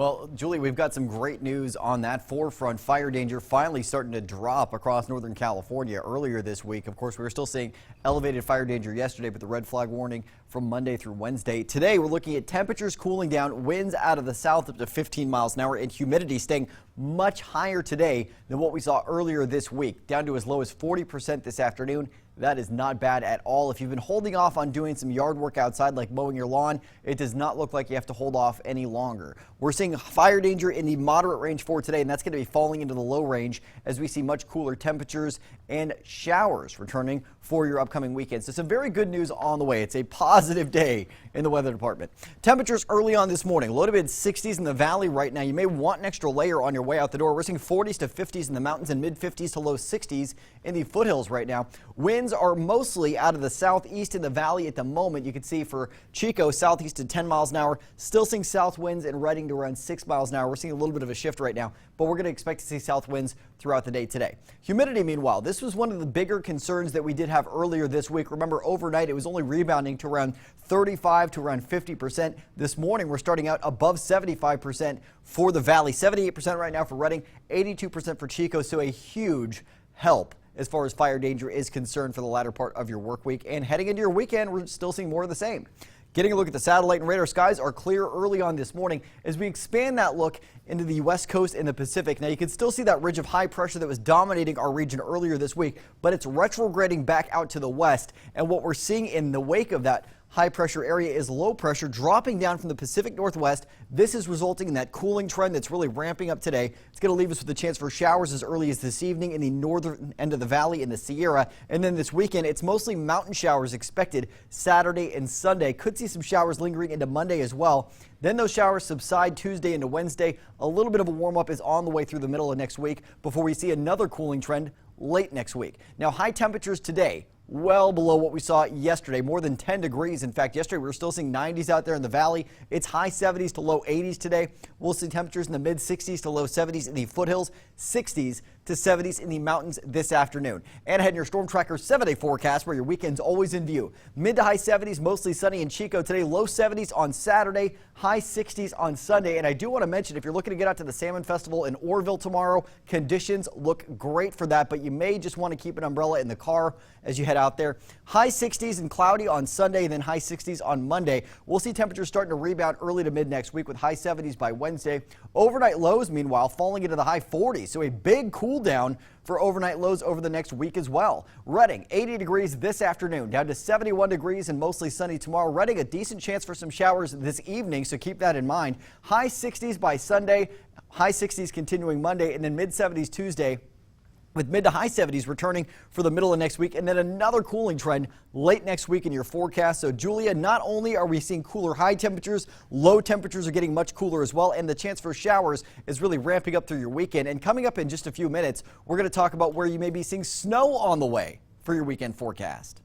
Well, Julie, we've got some great news on that forefront. Fire danger finally starting to drop across Northern California earlier this week. Of course, we were still seeing elevated fire danger yesterday, but the red flag warning from Monday through Wednesday. Today, we're looking at temperatures cooling down, winds out of the south up to 15 miles an hour, and humidity staying much higher today than what we saw earlier this week, down to as low as 40% this afternoon. That is not bad at all. If you've been holding off on doing some yard work outside, like mowing your lawn, it does not look like you have to hold off any longer. We're seeing fire danger in the moderate range for today, and that's going to be falling into the low range as we see much cooler temperatures and showers returning for your upcoming weekend. So some very good news on the way. It's a positive day in the weather department. Temperatures early on this morning, low to mid 60s in the valley right now. You may want an extra layer on your way out the door. We're seeing 40s to 50s in the mountains and mid 50s to low 60s in the foothills right now. Winds are mostly out of the southeast in the valley at the moment. You can see for Chico, southeast to 10 miles an hour, still seeing south winds and Redding to around 6 miles an hour. We're seeing a little bit of a shift right now, but we're going to expect to see south winds throughout the day today. Humidity, meanwhile, this was one of the bigger concerns that we did have earlier this week. Remember, overnight it was only rebounding to around 35 to around 50%. This morning we're starting out above 75% for the valley, 78% right now for Redding, 82% for Chico, so a huge help as far as fire danger is concerned for the latter part of your work week. And heading into your weekend, we're still seeing more of the same. Getting a look at the satellite and radar, skies are clear early on this morning as we expand that look into the west coast and the Pacific. Now you can still see that ridge of high pressure that was dominating our region earlier this week, but it's retrograding back out to the west. And what we're seeing in the wake of that high pressure area is low pressure dropping down from the Pacific Northwest. This is resulting in that cooling trend that's really ramping up today. It's going to leave us with a chance for showers as early as this evening in the northern end of the valley in the Sierra. And then this weekend, it's mostly mountain showers expected Saturday and Sunday. Could see some showers lingering into Monday as well. Then those showers subside Tuesday into Wednesday. A little bit of a warm up is on the way through the middle of next week before we see another cooling trend late next week. Now, high temperatures today, well below what we saw yesterday, more than 10 degrees. In fact, yesterday we were still seeing 90s out there in the valley. It's high 70s to low 80s today. We'll see temperatures in the mid 60s to low 70s in the foothills, 60s to 70s in the mountains this afternoon. And ahead in your Storm Tracker 7-day forecast where your weekend's always in view. Mid to high 70s, mostly sunny in Chico today, low 70s on Saturday, high 60s on Sunday. And I do want to mention, if you're looking to get out to the Salmon Festival in Orville tomorrow, conditions look great for that, but you may just want to keep an umbrella in the car as you head out there. High 60s and cloudy on Sunday, and then high 60s on Monday. We'll see temperatures starting to rebound early to mid next week with high 70s by Wednesday. Overnight lows, meanwhile, falling into the high 40s, so a big cool down for overnight lows over the next week as well. Redding, 80 degrees this afternoon, down to 71 degrees and mostly sunny tomorrow. Redding, a decent chance for some showers this evening, so keep that in mind. High 60s by Sunday, high 60s continuing Monday, and then mid 70s Tuesday, with mid to high 70s returning for the middle of next week, and then another cooling trend late next week in your forecast. So, Julia, not only are we seeing cooler high temperatures, low temperatures are getting much cooler as well, and the chance for showers is really ramping up through your weekend. And coming up in just a few minutes, we're going to talk about where you may be seeing snow on the way for your weekend forecast.